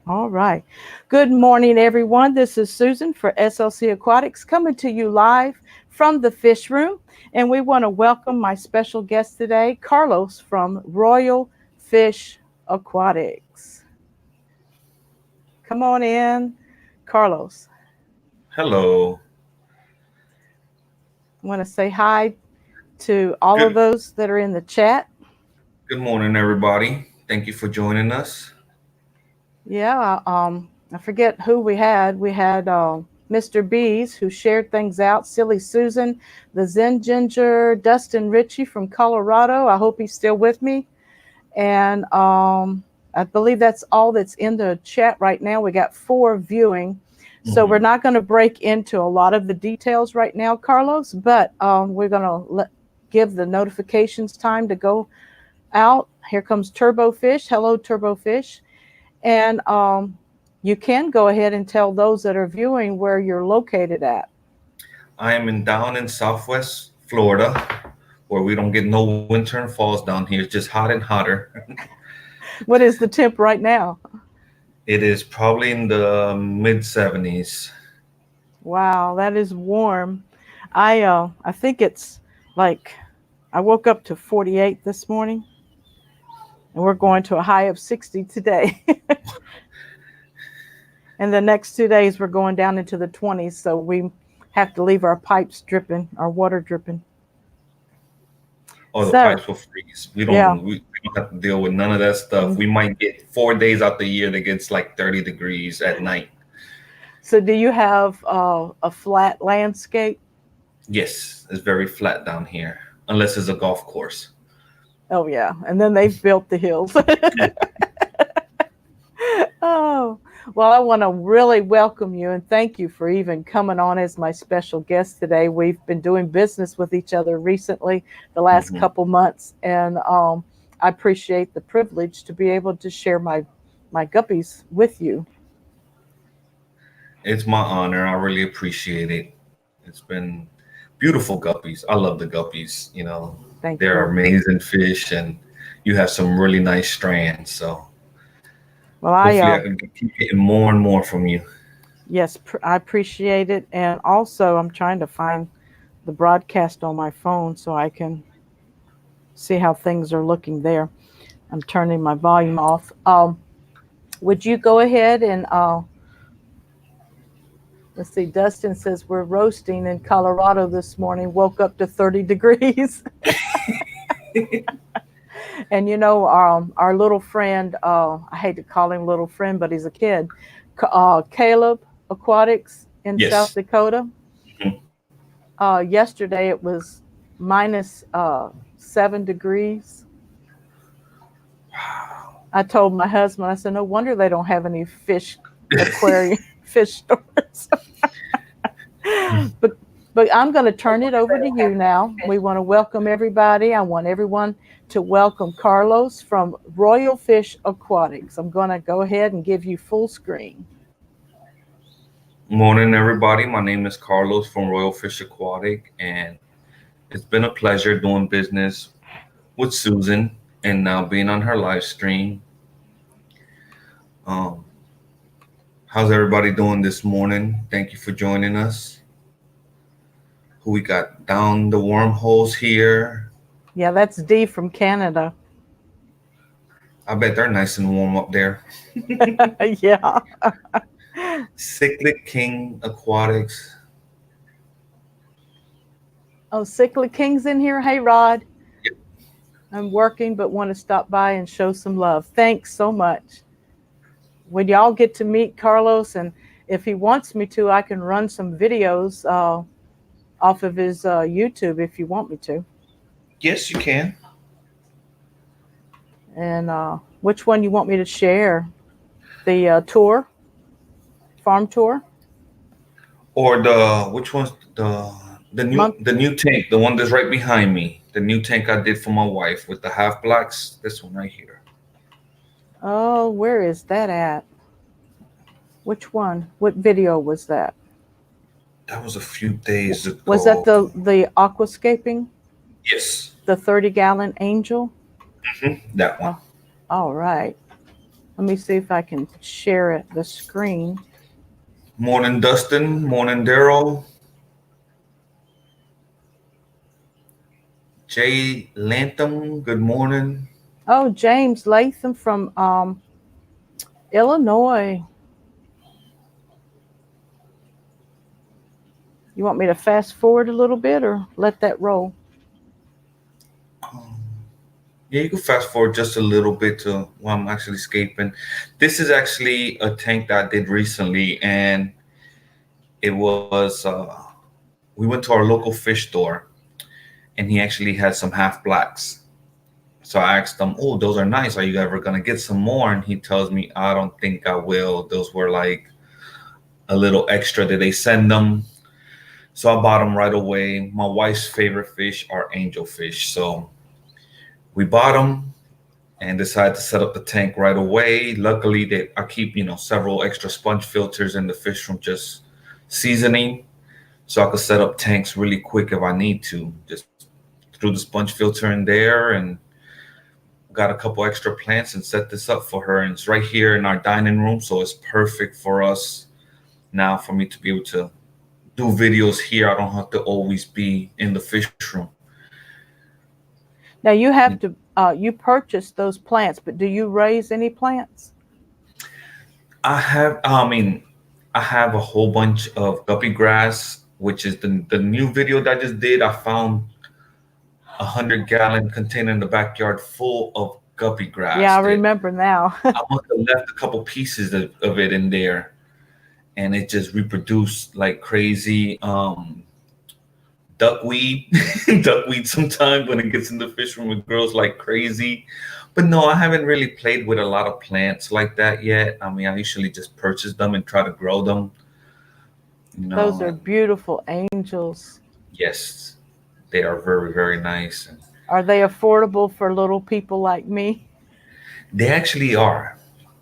All right. Good morning, everyone. This is Susan for SLC Aquatics coming to you live from the fish room. And we want to welcome my special guest today, Carlos from Royal Fish Aquatics. Come on in, Carlos. Hello. I want to say hi to all of Good those that are in the chat. good morning, everybody. Thank you for joining us. Yeah, I forget who we had. We had Mr. Bees who shared things out. Silly Susan, the Zen Ginger, Dustin Ritchie from Colorado. I hope he's still with me. And I believe that's all that's in the chat right now. We got 4 viewing. So we're Mhm. not going to break into a lot of the details right now, Carlos, but we're going to give the notifications time to go out. Here comes Turbo Fish. Hello, Turbo Fish. And you can go ahead and tell those that are viewing where you're located at. I am down in Southwest Florida, where we don't get no winter and falls down here. It's just hot and hotter. What is the temp right now? It is probably in the mid 70s. Wow, that is warm. I think it's like I woke up to 48 this morning, and we're going to a high of 60 today. And the next 2 days we're going down into the 20s, so we have to leave our pipes dripping, our water dripping. Oh, the So pipes will freeze. yeah. We don't have to deal with none of that stuff. We might get 4 days out the year that gets like 30 degrees at night. So do you have a flat landscape? Yes, it's very flat down here, unless it's a golf course. Oh yeah, and then they've built the hills. Oh, well, I want to really welcome you and thank you for even coming on as my special guest today. We've been doing business with each other recently, the last Mhm. couple months, and I appreciate the privilege to be able to share my guppies with you. It's my honor. I really appreciate it. It's been beautiful guppies. I love the guppies. Thank They're you. amazing fish, and you have some really nice strands. So Well, hopefully, I can keep getting more and more from you. yes, I appreciate it, and also I'm trying to find the broadcast on my phone so I can see how things are looking there. I'm turning my volume off. Would you go ahead and let's see? Dustin says we're roasting in Colorado this morning. Woke up to 30 degrees, and our little friend. I hate to call him little friend, but he's a kid. Caleb Aquatics in South Yes. Dakota. Mhm. Yesterday it was minus 7 degrees. I told my husband, I said, no wonder they don't have any fish aquarium fish stores. but but I'm going to turn it over to you now. We want to welcome everybody. I want everyone to welcome Carlos from Royal Fish Aquatics. I'm going to go ahead and give you full screen. Morning, everybody. My name is Carlos from Royal Fish Aquatic, and it's been a pleasure doing business with Susan and now being on her live stream. Um, how's everybody doing this morning? Thank you for joining us. Who we got down the wormholes here? Yeah, that's Dee from Canada. I bet they're nice and warm up there. Yeah. Cyclic King Aquatics. Oh, Cyclic King's in here. Hey, Rod. I'm working, but want to stop by and show some love. Thanks so much. When y'all get to meet Carlos, and if he wants me to, I can run some videos off of his YouTube if you want me to. Yes, you can. And which one you want me to share? The tour, farm tour, Or which one's month. the new tank, the one that's right behind me. The new tank I did for my wife with the half blacks. This one right here. Oh, where is that at? Which one? What video was that? That was a few days Was that ago. the aquascaping, Yes. the 30-gallon angel? That one. Oh, all right. Let me see if I can share it, the screen. Morning, Dustin. Morning, Daryl. Jay Lantham. Good morning. Oh, James Latham from Illinois. You want me to fast forward a little bit or let that roll? Um, yeah, you can fast forward just a little bit to while I'm actually escaping. This is actually a tank that I did recently, and it was we went to our local fish store, and he actually had some half blacks. So I asked him, "Oh, those are nice. Are you ever gonna get some more?" And he tells me, "I don't think I will. Those were like a little extra that they send them." So I bought them right away. My wife's favorite fish are angelfish, so we bought them and decided to set up the tank right away. Luckily, that I keep several extra sponge filters in the fish from just seasoning, so I could set up tanks really quick if I need to. Just threw the sponge filter in there and got a couple extra plants and set this up for her. And it's right here in our dining room, so it's perfect for us now for me to be able to do videos here. I don't have to always be in the fish room. Now you have to you purchase those plants, but do you raise any plants? I have a whole bunch of guppy grass, which is the new video that I just did. I found 100-gallon container in the backyard full of guppy Yeah, grass I that remember now. I must have left a couple pieces of it in there, and it just reproduced like crazy. Duckweed, duckweed. Sometimes when it gets in the fish room, it grows like crazy. But no, I haven't really played with a lot of plants like that yet. I mean, I usually just purchase them and try to grow them, Those are and beautiful angels. yes, they are very, very nice. And Are they affordable for little people like me? they actually are.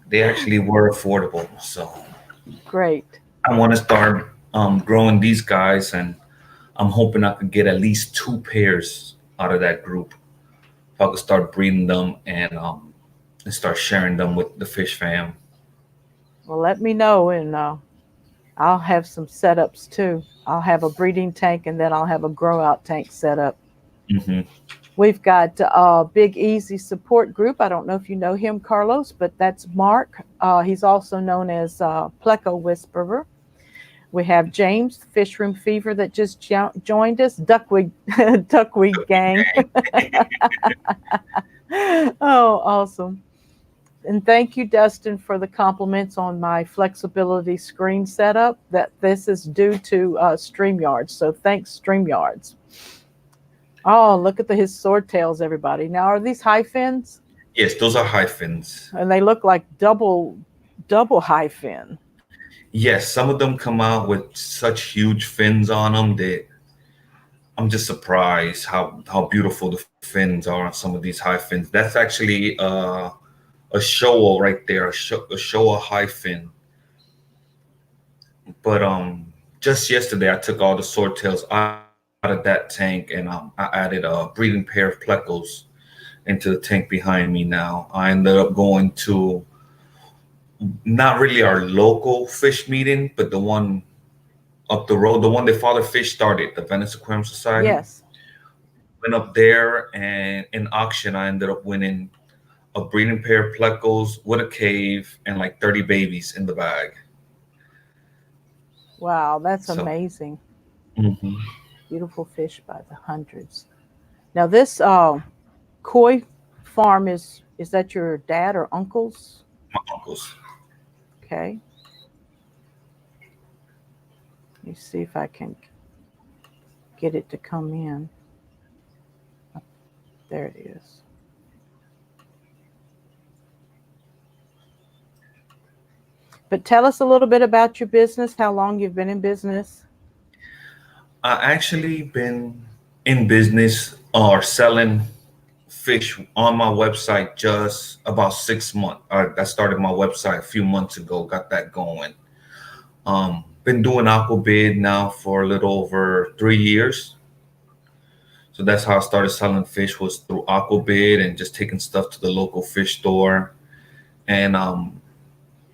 They actually were affordable. So Great. I want to start growing these guys, and I'm hoping I could get at least two pairs out of that group. If I could start breeding them and start sharing them with the fish fam. Well, let me know, and I'll have some setups too. I'll have a breeding tank, and then I'll have a grow out tank set up. Hmm. We've got a Big Easy support group. I don't know if you know him, Carlos, but that's Mark. He's also known as Pleco Whisperer. We have James, Fish Room Fever, that just joined us. Duckweed, Duckweed Gang. Oh, awesome. And thank you, Dustin, for the compliments on my flexibility screen setup. That this is due to StreamYards. So thanks, StreamYards. Oh, look at his swordtails, everybody. Now, are these high fins? Yes, those are high fins. And they look like double high fin. Yes, some of them come out with such huge fins on them that I'm just surprised how beautiful the fins are on some of these high fins. That's actually a showa right there, a showa high fin. But just yesterday I took all the swordtails out of that tank, and I added a breeding pair of plecos into the tank behind me now. I ended up going to not really our local fish meeting, but the one up the road, the one that Father Fish started, the Venice Aquarium Society. Yes. Went up there, and in auction, I ended up winning a breeding pair of plecos with a cave and like 30 babies in the bag. Wow, that's So, amazing. mhm, Beautiful fish by the hundreds. Now, this koi farm is that your dad or uncle's? my uncles. Okay. Let me see if I can get it to come in. There it is. But tell us a little bit about your business, how long you've been in business. I actually been in business or selling fish on my website just about 6 months. I started my website a few months ago, got that going. Been doing aquabid now for a little over 3 years. So that's how I started selling fish, was through aquabid and just taking stuff to the local fish store. And a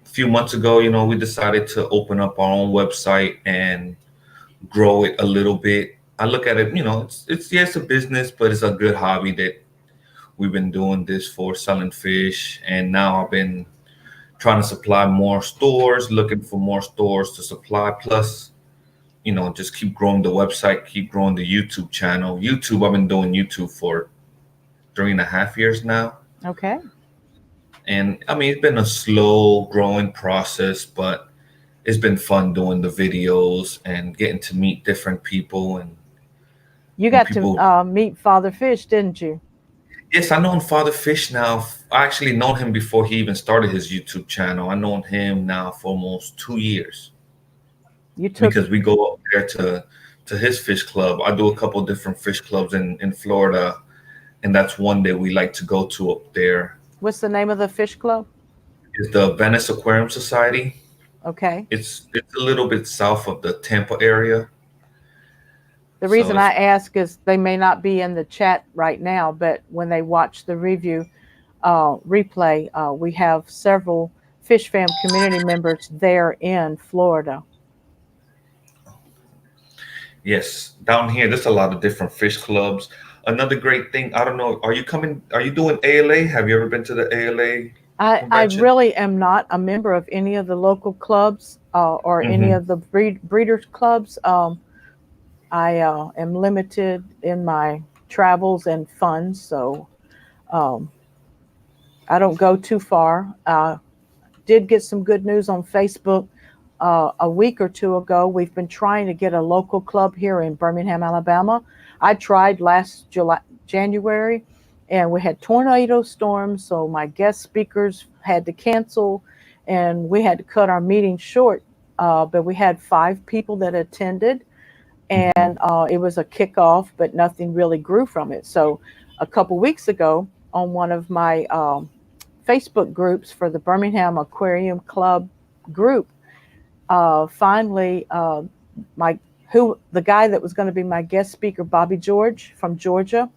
few months ago, we decided to open up our own website and grow it a little bit. I look at it, it's yes a business, but it's a good hobby that we've been doing this for selling fish, and now I've been trying to supply more stores, looking for more stores to supply. Plus, just keep growing the website, keep growing the YouTube channel. YouTube, I've been doing YouTube for 3.5 years now. Okay. And I mean, it's been a slow growing process, but it's been fun doing the videos and getting to meet different people You and got to people. meet Father Fish, didn't you? Yes, I known Father Fish now. I actually known him before he even started his YouTube channel. I known him now for almost 2 years You took because we go up there to his fish club. I do a couple different fish clubs in Florida, and that's one that we like to go to up there. What's the name of the fish club? Is the Venice Aquarium Society. Okay. It's a little bit south of the Tampa area. The So reason it's I ask is they may not be in the chat right now, but when they watch the review replay, we have several Fish Fam community members there in Florida. yes, down here there's a lot of different fish clubs. Another great thing, I don't know, are you doing ALA? Have you ever been to the ALA I convention? really am not a member of any of the local clubs or any Hmm. of the breeders clubs. I am limited in my travels and funds, so um, I don't go too far. Did get some good news on Facebook a week or two ago. We've been trying to get a local club here in Birmingham, Alabama. I tried last January, and we had tornado storms, so my guest speakers had to cancel, and we had to cut our meeting short. But we had 5 people that attended, Hmm. and it was a kickoff, but nothing really grew from it. So a couple weeks ago, on one of my Facebook groups for the Birmingham Aquarium Club group, finally, my who the guy that was going to be my guest speaker, Bobby George from Georgia,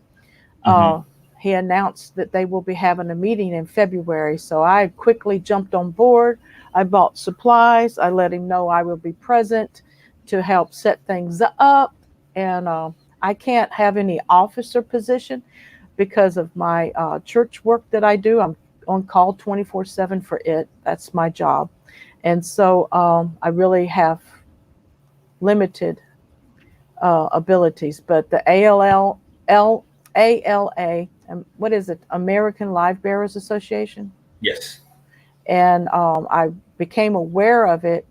Hmm. uh, he announced that they will be having a meeting in February. So I quickly jumped on board. I bought supplies. I let him know I will be present to help set things up. And I can't have any officer position because of my church work that I do. I'm on call 24/7 for it. That's my job. And so I really have limited abilities. But the ALA, what is it? American Live Bearers Association. Yes. And I became aware of it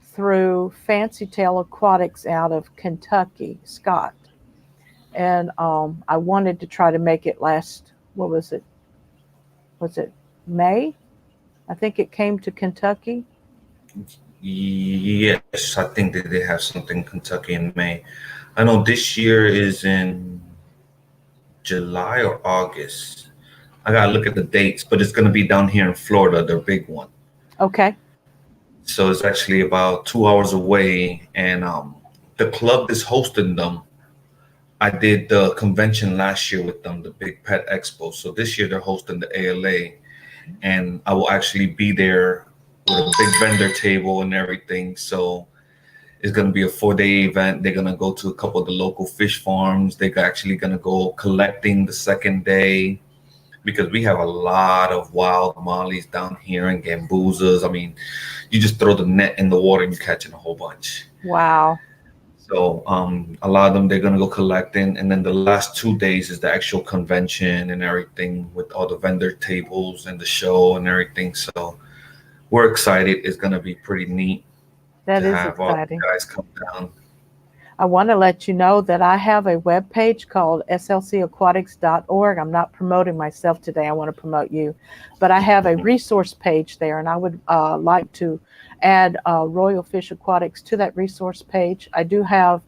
through Fancy Tail Aquatics out of Kentucky, Scott. And I wanted to try to make it last, what was it? Was it May? I think it came to Kentucky. Yes, I think that they have something in Kentucky in May. I know this year is in July or August. I gotta look at the dates, but it's gonna be down here in Florida, their big one. Okay. So it's actually about 2 hours away, and the club is hosting them. I did the convention last year with them, the Big Pet Expo. So this year they're hosting the ALA, and I will actually be there with a big vendor table and everything. So it's gonna be a 4-day event. They're gonna go to a couple of the local fish farms. They're actually gonna go collecting the second day because we have a lot of wild mollies down here and gambuzas. I mean, you just throw the net in the water and you're catching a whole bunch. Wow. So a lot of them they're gonna go collecting, and then the last 2 days is the actual convention and everything with all the vendor tables and the show and everything. So we're excited. It's gonna be pretty neat That to is have all exciting. the guys come down. I want to let you know that I have a web page called slcaquatics.org. I'm not promoting myself today. I want to promote you. But I have a Mhm. resource page there, and I would like to add Royal Fish Aquatics to that resource page. I do have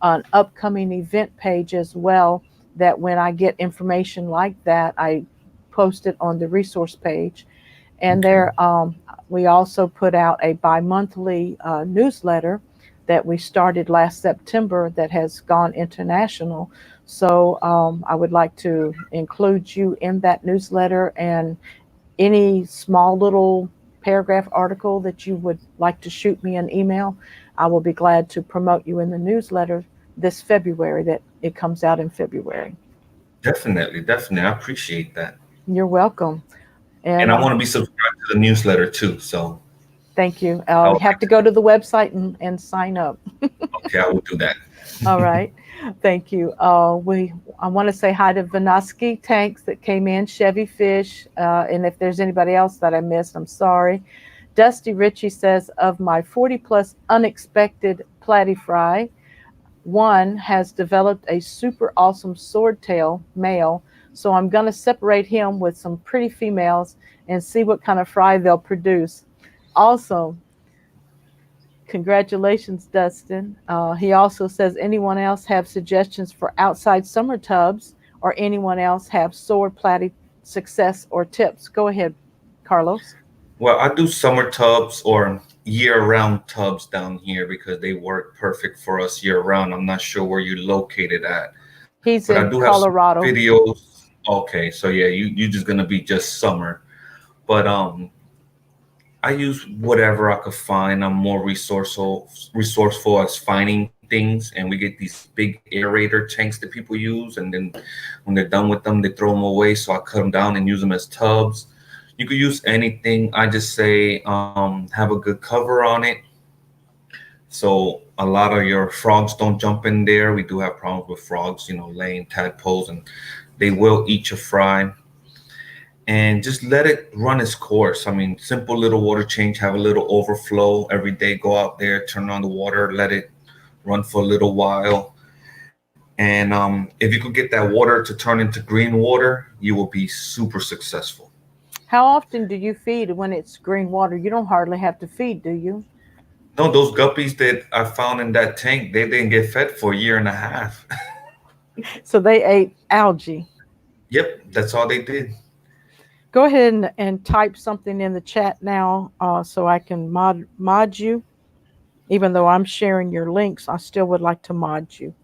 an upcoming event page as well, that when I get information like that, I post it on the resource page. And Okay. there, we also put out a bi-monthly newsletter that we started last September that has gone international. So I would like to include you in that newsletter. And any small little paragraph article that you would like to shoot me an email, I will be glad to promote you in the newsletter this February, that it comes out in February. Definitely, definitely. I appreciate that. You're welcome. And And I want to be subscribed to the newsletter too. So thank you. I You would have like to to, go to the website and sign up. okay, I will do that. All right. Thank you. I want to say hi to Vanoski Tanks that came in, Chevy Fish, and if there's anybody else that I missed, I'm sorry. Dusty Ritchie says, of my 40 plus unexpected platy fry, one has developed a super awesome swordtail male, so I'm going to separate him with some pretty females and see what kind of fry they'll produce. Awesome. Congratulations, Dustin. He also says, anyone else have suggestions for outside summer tubs, or anyone else have sword platy success or tips? Go ahead, Carlos. Well, I do summer tubs or year-round tubs down here because they work perfect for us year-round. I'm not sure where you're located at, He's but I in do have some Colorado. videos. Okay, so yeah, you just gonna be just summer. But I use whatever I could find. I'm more resourceful as finding things, and we get these big aerator tanks that people use, and then when they're done with them, they throw them away. So I cut them down and use them as tubs. You could use anything. I just say have a good cover on it, so a lot of your frogs don't jump in there. We do have problems with frogs, laying tadpoles, and they will eat your fry. And just let it run its course. I mean, simple little water change, have a little overflow every day. Go out there, turn on the water, let it run for a little while. And if you could get that water to turn into green water, you will be super successful. How often do you feed when it's green water? You don't hardly have to feed, do you? No, those guppies that I found in that tank, they didn't get fed for a year and a half. So they ate algae. Yep, that's all they did. Go ahead and type something in the chat now, so I can mod you. Even though I'm sharing your links, I still would like to mod you.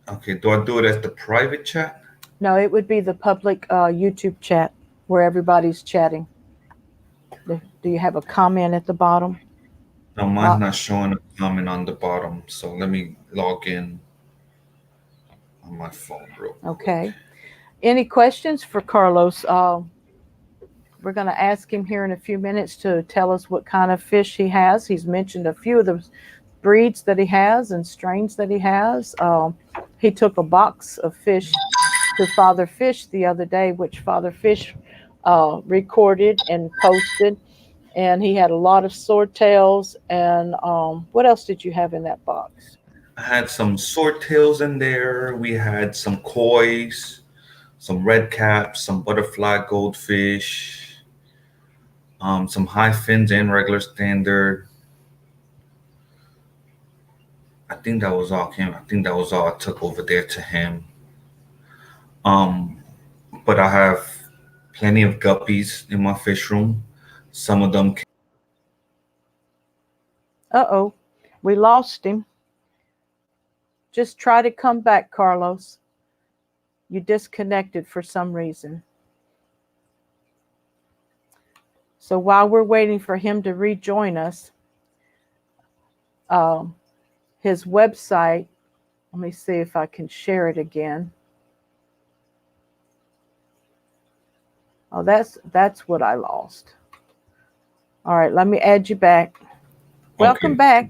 Okay, do I do it as the private chat? No, it would be the public YouTube chat where everybody's chatting. Do you have a comment at the bottom? No, mine's Uh, not showing a comment on the bottom. So let me log in on my phone real quick. okay. Any questions for Carlos? We're going to ask him here in a few minutes to tell us what kind of fish he has. He's mentioned a few of the breeds that he has and strains that he has. He took a box of fish to Father Fish the other day, which Father Fish recorded and posted. And he had a lot of swordtails. And what else did you have in that box? I had some swordtails in there. We had some kois, some red caps, some butterfly goldfish, some high fins and regular standard. I think that was all him. I think that was all I took over there to him. Um, but I have plenty of guppies in my fish room. Some of them. Uh-oh, we lost him. Just try to come back, Carlos. You disconnected for some reason. So while we're waiting for him to rejoin us, his website, let me see if I can share it again. Oh, that's what I lost. All right, let me add you back. Welcome back.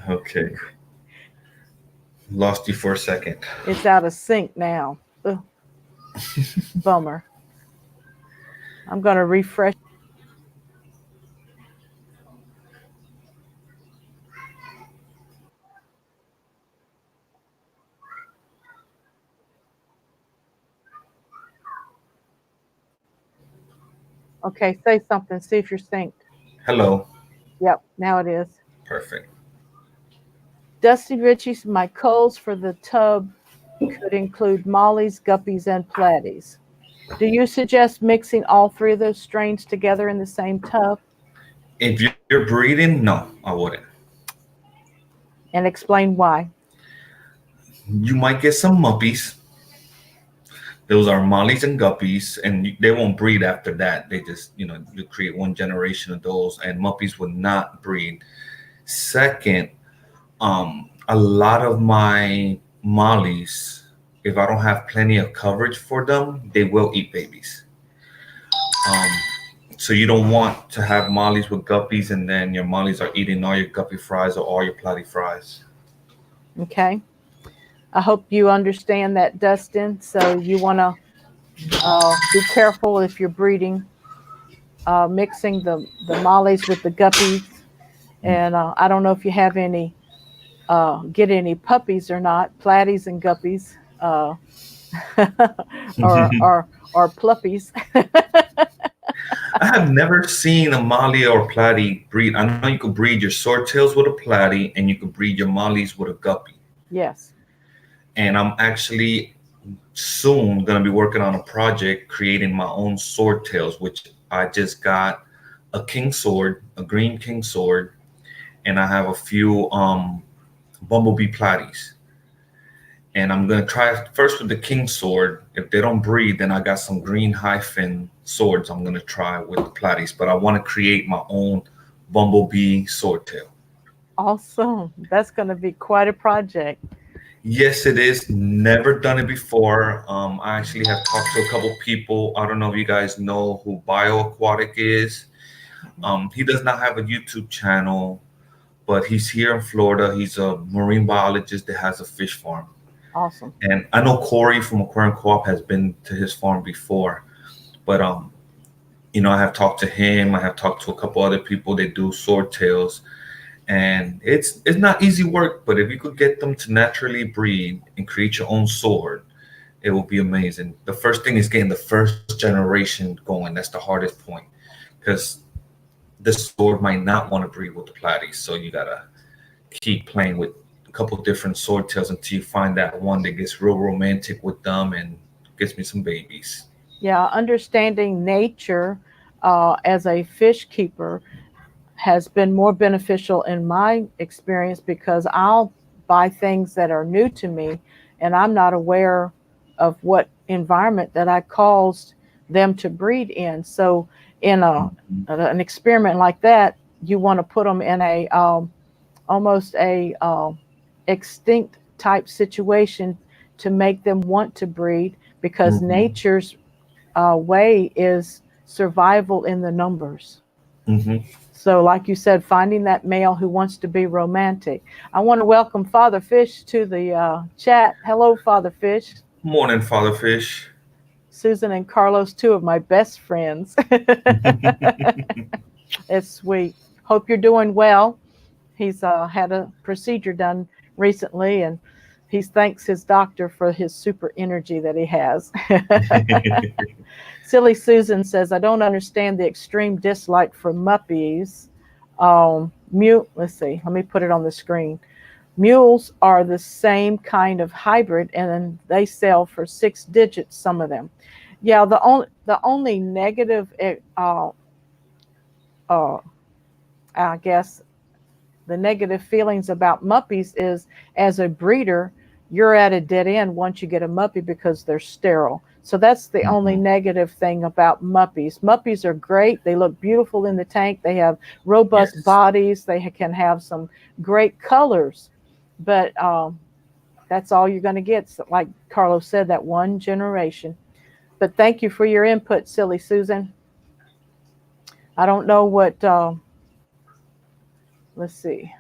Okay. Lost you for a second. It's out of sync now. Ugh. Bummer. I'm going to refresh. Okay, say something. See if you're synced. Hello. Yep, now it is. Perfect. Dusty Ritchie's my culls for the tub could include mollies, guppies, and platies. Do you suggest mixing all three of those strains together in the same tub? If you're breeding, no, I wouldn't. And explain why. You might get some muppies. Those are mollies and guppies, and they won't breed after that. They just, you create one generation of those, and muppies would not breed. Second, a lot of my mollies, if I don't have plenty of coverage for them, they will eat babies. Um, so you don't want to have mollies with guppies, and then your mollies are eating all your guppy fries or all your platy fries. Okay. I hope you understand that, Dustin. So you want to be careful if you're breeding, mixing the mollies with the guppies. And I don't know if you have any, get any puppies or not, platies and guppies, or or pluppies. I have never seen a molly or platy breed. I know you could breed your swordtails with a platy, and you could breed your mollies with a guppy. Yes. And I'm actually soon going to be working on a project creating my own swordtails, which I just got a king sword, a green king sword, and I have a few bumblebee platies. And I'm gonna try first with the king sword. If they don't breed, then I got some green hyphen swords I'm gonna try with the platies. But I want to create my own bumblebee swordtail. Awesome. That's going to be quite a project. Yes, it is. Never done it before. I actually have talked to a couple people. I don't know if you guys know who Aquatic is. He does not have a YouTube channel, but he's here in Florida. He's a marine biologist that has a fish farm. Awesome. And I know Corey from Aquarium Co-op has been to his farm before, but I have talked to him. I have talked to a couple other people that do swordtails, and it's not easy work. But if you could get them to naturally breed and create your own sword, it will be amazing. The first thing is getting the first generation going. That's the hardest point because the sword might not want to breed with the platies, so you gotta keep playing with a couple different swordtails until you find that one that gets real romantic with them and gets me some babies. Yeah, understanding nature as a fish keeper has been more beneficial in my experience because I'll buy things that are new to me and I'm not aware of what environment that I caused them to breed in. So in an experiment like that, you want to put them in a almost a extinct type situation to make them want to breed because Mm-hmm. nature's way is survival in the numbers. Mm-hmm. So, like you said, finding that male who wants to be romantic. I want to welcome Father Fish to the chat. Hello, Father Fish. Morning, Father Fish. Susan and Carlos, two of my best friends. It's sweet. Hope you're doing well. He's had a procedure done recently, and he thanks his doctor for his super energy that he has. Silly Susan says, I don't understand the extreme dislike for muppies. Let's see, let me put it on the screen. Mules are the same kind of hybrid, and they sell for 6 digits, some of them. Yeah, the only negative, uh, I guess, the negative feelings about muppies is as a breeder, you're at a dead end once you get a muppy because they're sterile. So that's the only Mm-hmm. negative thing about muppies. Muppies are great. They look beautiful in the tank. They have robust Yes. bodies. They can have some great colors, but that's all you're going to get. So like Carlos said, that one generation. But thank you for your input, Silly Susan. I don't know what, let's see.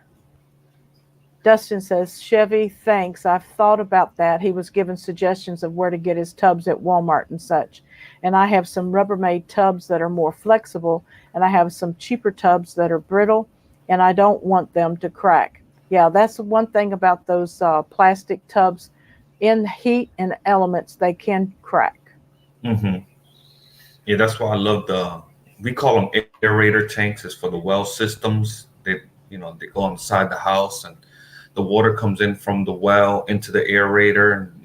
Dustin says, Chevy, thanks. I've thought about that. He was given suggestions of where to get his tubs at Walmart and such. And I have some Rubbermaid tubs that are more flexible, and I have some cheaper tubs that are brittle, and I don't want them to crack. Yeah, that's one thing about those plastic tubs. In heat and elements, they can crack. Mm-hmm. Yeah, that's why I love we call them aerator tanks. It's for the well systems. They go inside the house, and the water comes in from the well into the aerator, and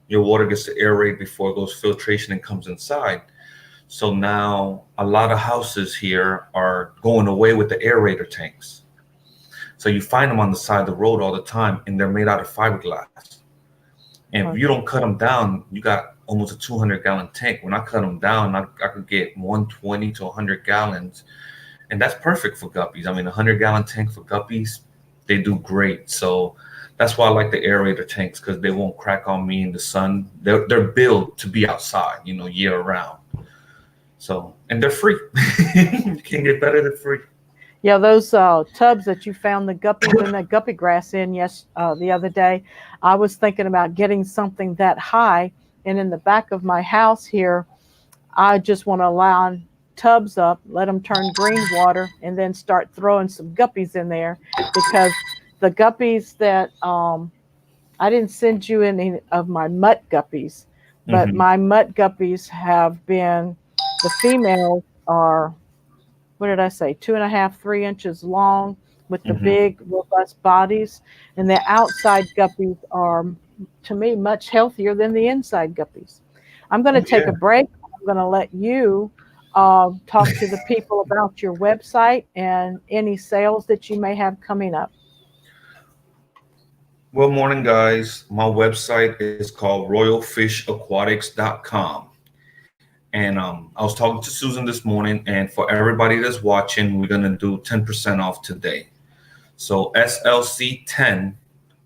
your water gets to aerate before it goes filtration and comes inside. So now a lot of houses here are going away with the aerator tanks. So you find them on the side of the road all the time, and they're made out of fiberglass. And if you Okay. don't cut them down, you got almost a 200-gallon tank. When I cut them down, I could get 120 to 100 gallons, and that's perfect for guppies. I mean, a 100-gallon tank for guppies, they do great. So that's why I like the aerator tanks, because they won't crack on me in the sun. They're built to be outside, year round. So, and they're free. You can't get better than free. Yeah, those tubs that you found the guppies and the guppy grass in the other day, I was thinking about getting something that high. And in the back of my house here, I just want to line tubs up, let them turn green water, and then start throwing some guppies in there because the guppies that I didn't send you any of my mutt guppies, but Hmm. my mutt guppies have been, the females are, what did I say, 2.5, 3 inches long with the Hmm. big, robust bodies. And the outside guppies are, to me, much healthier than the inside guppies. I'm going to Oh take yeah. a break. I'm going to let you talk to the people about your website and any sales that you may have coming up. Well, morning, guys. My website is called royalfishaquatics.com. And I was talking to Susan this morning, and for everybody that's watching, we're gonna do 10% off today. So SLC 10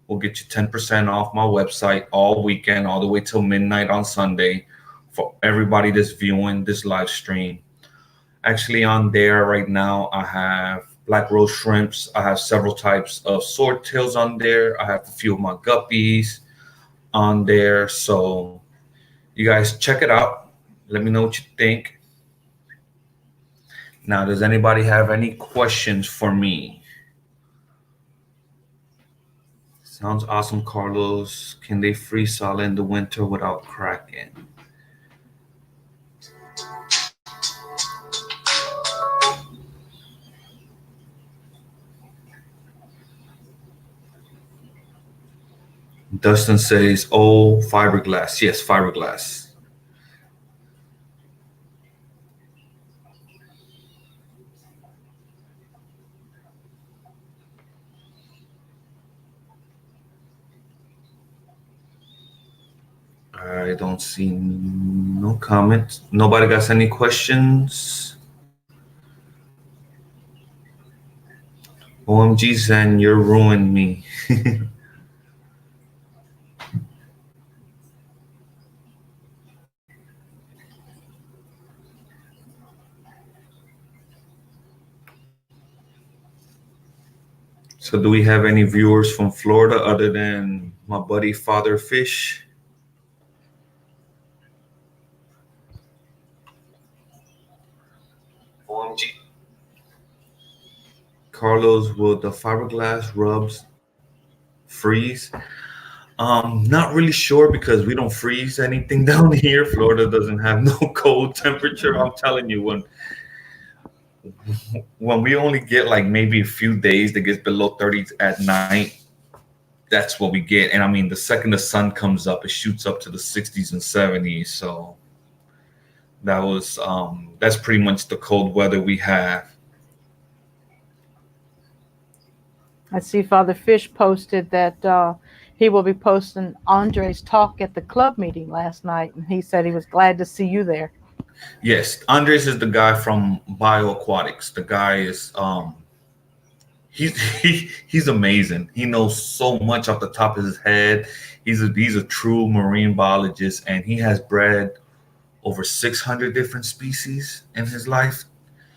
will get you 10% off my website all weekend, all the way till midnight on Sunday, for everybody that's viewing this live stream. Actually, on there right now, I have black rose shrimps. I have several types of swordtails on there. I have a few of my guppies on there. So you guys check it out. Let me know what you think. Now, does anybody have any questions for me? Sounds awesome, Carlos. Can they freeze solid in the winter without cracking? Dustin says, "Oh, fiberglass." Yes, fiberglass. I don't see no comments. Nobody got any questions? OMG, Zen, you're ruining me. So, do we have any viewers from Florida other than my buddy Father Fish? OMG. Carlos, will the fiberglass rubs freeze? Not really sure because we don't freeze anything down here. Florida doesn't have no cold temperature. I'm telling you, when we only get like maybe a few days that gets below 30 at night, that's what we get. And I mean, the second the sun comes up, it shoots up to the 60s and 70s. So that's pretty much the cold weather we have. I see Father Fish posted that he will be posting Andre's talk at the club meeting last night, and he said he was glad to see you there. Yes, Andres is the guy from Aquatics. The guy is he's amazing. He knows so much off the top of his head. He's a true marine biologist, and he has bred over 600 different species in his life.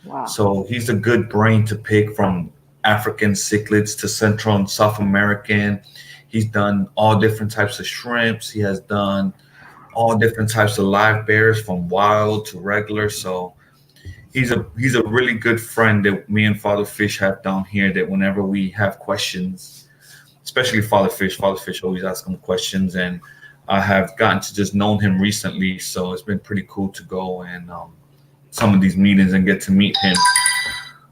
Wow. So he's a good brain to pick, from African cichlids to Central and South American. He's done all different types of shrimps. He has done all different types of live bears, from wild to regular. So he's a really good friend that me and Father Fish have down here. That whenever we have questions, especially Father Fish always asks him questions, and I have gotten to just know him recently. So it's been pretty cool to go and some of these meetings and get to meet him.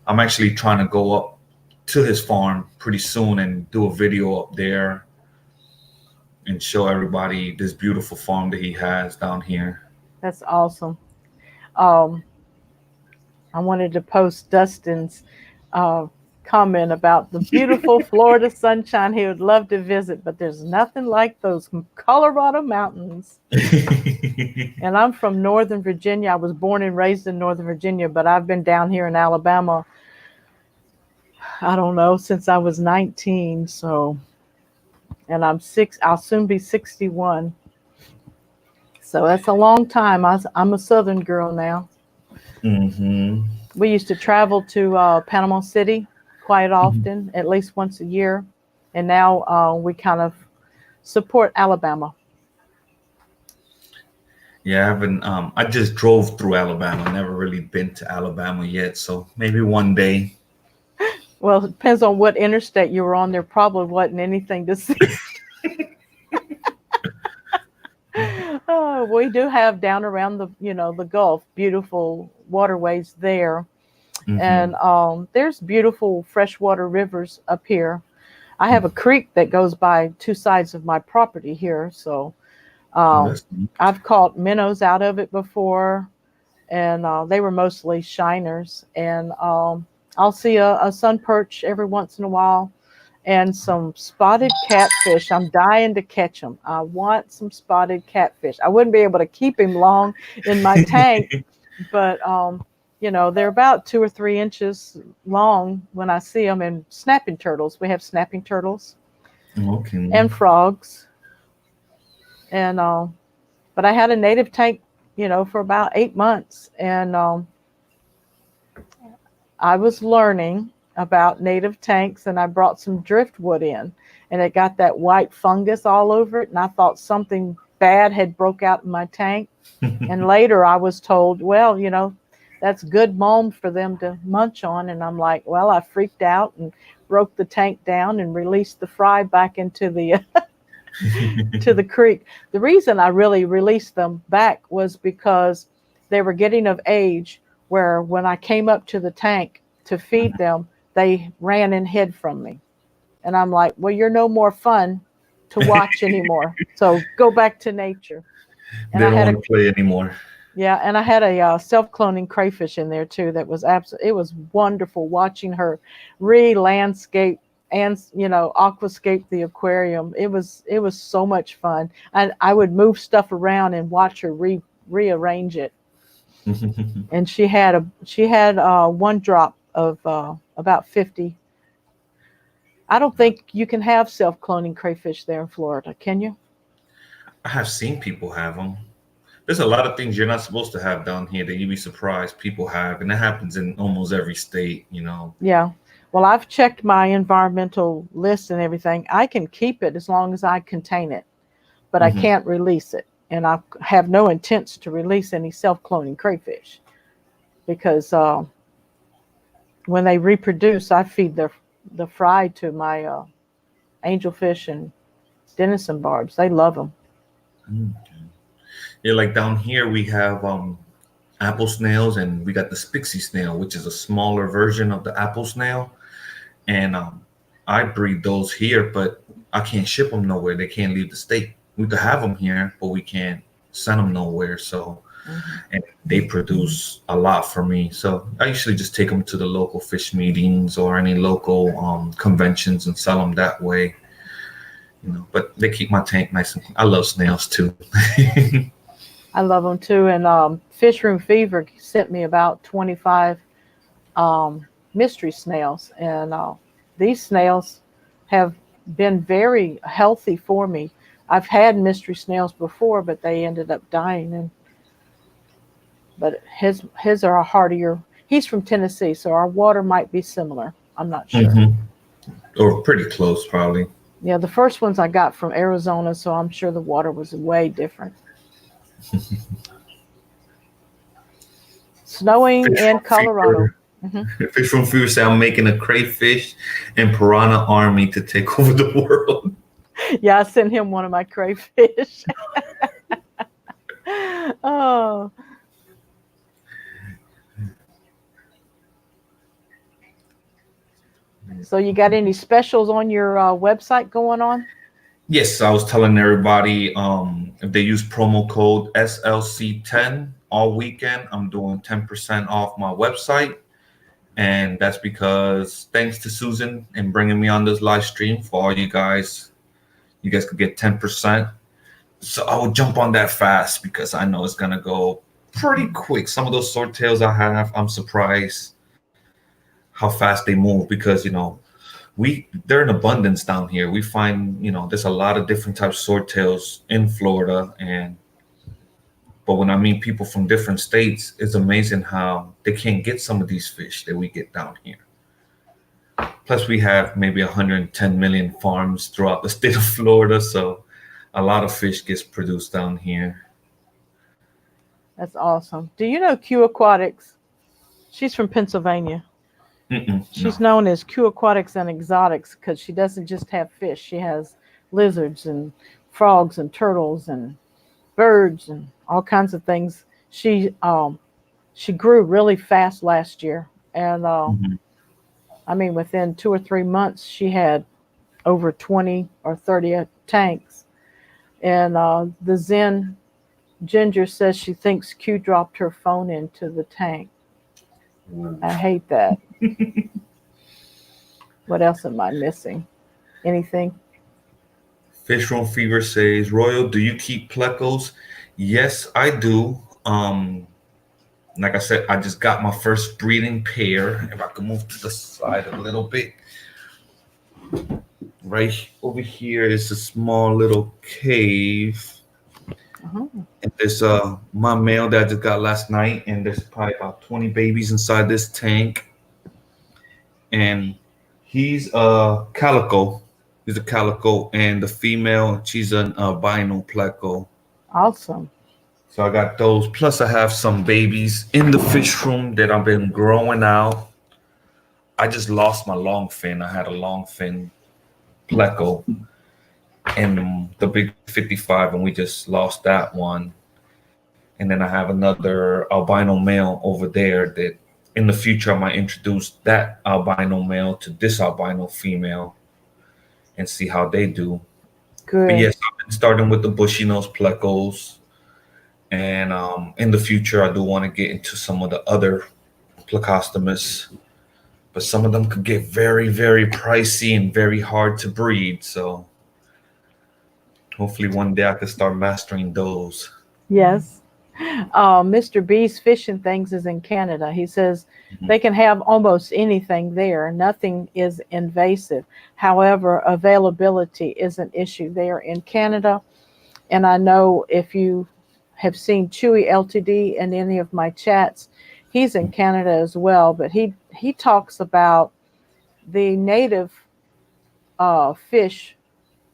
I'm actually trying to go up to his farm pretty soon and do a video up there and show everybody this beautiful farm that he has down here. That's awesome. Um, I wanted to post Dustin's. comment about the beautiful Florida sunshine he would love to visit, but there's nothing like those Colorado mountains. And I'm from Northern Virginia. I was born and raised in Northern Virginia, but I've been down here in Alabama, I don't know, since I was 19. So, and I'll soon be 61. So that's a long time. I'm a Southern girl now. Mm-hmm. We used to travel to Panama City quite often, at least once a year. And now we kind of support Alabama. Yeah, I haven't. I just drove through Alabama. Never really been to Alabama yet, so maybe one day. Well, it depends on what interstate you were on. There probably wasn't anything to see. We do have down around the Gulf, beautiful waterways there. Mm-hmm. And there's beautiful freshwater rivers up here. I have a creek that goes by two sides of my property here. So Oh, um, that's neat. I've caught minnows out of it before, and they were mostly shiners. And I'll see a sun perch every once in a while and some spotted catfish. I'm dying to catch them. I want some spotted catfish. I wouldn't be able to keep him long in my tank, but they're about 2 or 3 inches long when I see them. And snapping turtles. We have snapping turtles Okay. and frogs. And but I had a native tank, for about 8 months, and I was learning about native tanks, and I brought some driftwood in, and it got that white fungus all over it, and I thought something bad had broke out in my tank. And later I was told, well, that's good mulm for them to munch on. And I'm like, well, I freaked out and broke the tank down and released the fry back into the to the creek. The reason I really released them back was because they were getting of age where when I came up to the tank to feed them, they ran and hid from me. And I'm like, well, you're no more fun to watch anymore. So go back to nature. And They I don't had want to play anymore. and I had a self-cloning crayfish in there too. That was absolutely, it was wonderful watching her re-landscape and aquascape the aquarium. It was so much fun. And I would move stuff around and watch her rearrange it. And she had one drop of about 50. I don't think you can have self-cloning crayfish there in Florida, can you? I have seen people have them. There's a lot of things you're not supposed to have down here that you'd be surprised people have, and that happens in almost every state. Yeah. Well, I've checked my environmental list and everything. I can keep it as long as I contain it, but I Hmm. can't release it. And I have no intents to release any self-cloning crayfish because when they reproduce, I feed the fry to my angelfish and denison barbs. They love them. Yeah, like down here we have apple snails, and we got the spixie snail, which is a smaller version of the apple snail. And I breed those here, but I can't ship them nowhere. They can't leave the state. We could have them here, but we can't send them nowhere. So, Hmm. and they produce a lot for me. So I usually just take them to the local fish meetings or any local conventions and sell them that way. But they keep my tank nice and clean. I love snails too. I love them too. And Fish Room Fever sent me about 25 mystery snails, and these snails have been very healthy for me. I've had mystery snails before, but they ended up dying. And but his are a hardier. He's from Tennessee, so our water might be similar. I'm not sure. Hmm. Or pretty close, probably. Yeah, the first ones I got from Arizona, so I'm sure the water was way different. Snowing Fish in from Colorado. Fever. Hmm. Fish from Fever say I'm making a crayfish and piranha army to take over the world. Yeah, I sent him one of my crayfish. Oh, so you got any specials on your website going on? Yes, I was telling everybody if they use promo code SLC10 all weekend, I'm doing 10% off my website. And that's because thanks to Susan and bringing me on this live stream for all you guys. You guys could get 10%. So I will jump on that fast because I know it's gonna go pretty quick. Some of those swordtails I have, I'm surprised how fast they move because they're in abundance down here. We find there's a lot of different types of swordtails in Florida, and but when I meet people from different states, it's amazing how they can't get some of these fish that we get down here. Plus, we have maybe 110 million farms throughout the state of Florida, so a lot of fish gets produced down here. That's awesome. Do you know Q Aquatics? She's from Pennsylvania. She's No. known as Q Aquatics and Exotics because she doesn't just have fish. She has lizards and frogs and turtles and birds and all kinds of things. She grew really fast last year, and Mhm. I mean within 2 or 3 months she had over 20 or 30 tanks. And the Zen Ginger says she thinks Q dropped her phone into the tank. I hate that. What else am I missing? Anything? Fish Room Fever says, Royal, do you keep plecos? Yes, I do. Like I said, I just got my first breeding pair. If I could move to the side a little bit. Right over here is a small little cave. Uh-huh. And there's my male that I just got last night, and there's probably about 20 babies inside this tank. And he's a calico. He's a calico, and the female, she's an albino pleco. Awesome. So I got those. Plus, I have some babies in the fish room that I've been growing out. I just lost my long fin. I had a long fin pleco in the big 55, and we just lost that one. And then I have another albino male over there that in the future I might introduce that albino male to this albino female and see how they do. But Good. yes, I've been starting with the bushy nose plecos. And in the future, I do want to get into some of the other plecostomus, but some of them could get very, very pricey and very hard to breed. So hopefully one day I could start mastering those. Yes. Mr. B's Fishing Things is in Canada. He says Mhm. they can have almost anything there. Nothing is invasive. However, availability is an issue there in Canada. And I know if you have seen Chewy LTD in any of my chats, he's in Canada as well. But he talks about the native fish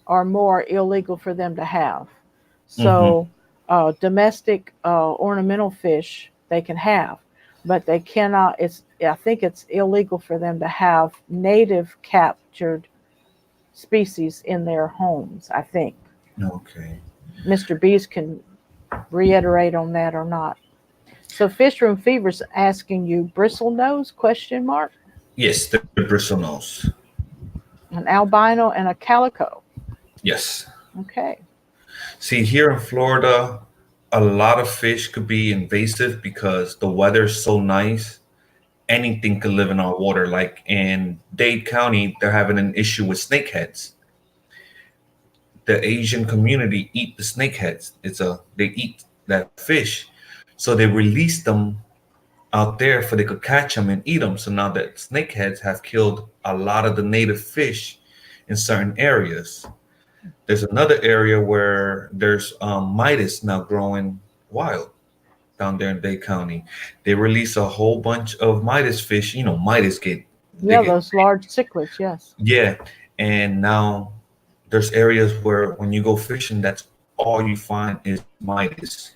are more illegal for them to have. Mhm. So domestic ornamental fish they can have, but they cannot. It's I think it's illegal for them to have native captured species in their homes. I think Okay. Mr. Beast can reiterate on that or not. So Fish Room Fever's asking you bristle nose question mark, Yes, the bristlenose. an albino and a calico. Yes. Okay. See, here in Florida, a lot of fish could be invasive because the weather is so nice. Anything could live in our water. Like in Dade County, they're having an issue with snakeheads. The Asian community eat the snakeheads. They eat that fish, so they release them out there for they could catch them and eat them. So now that snakeheads have killed a lot of the native fish in certain areas. There's another area where there's Midas now growing wild down there in Dade County. They release a whole bunch of Midas fish. Midas they Yeah, get those large cichlids. Yes. yeah, and now there's areas where when you go fishing, that's all you find is Midas.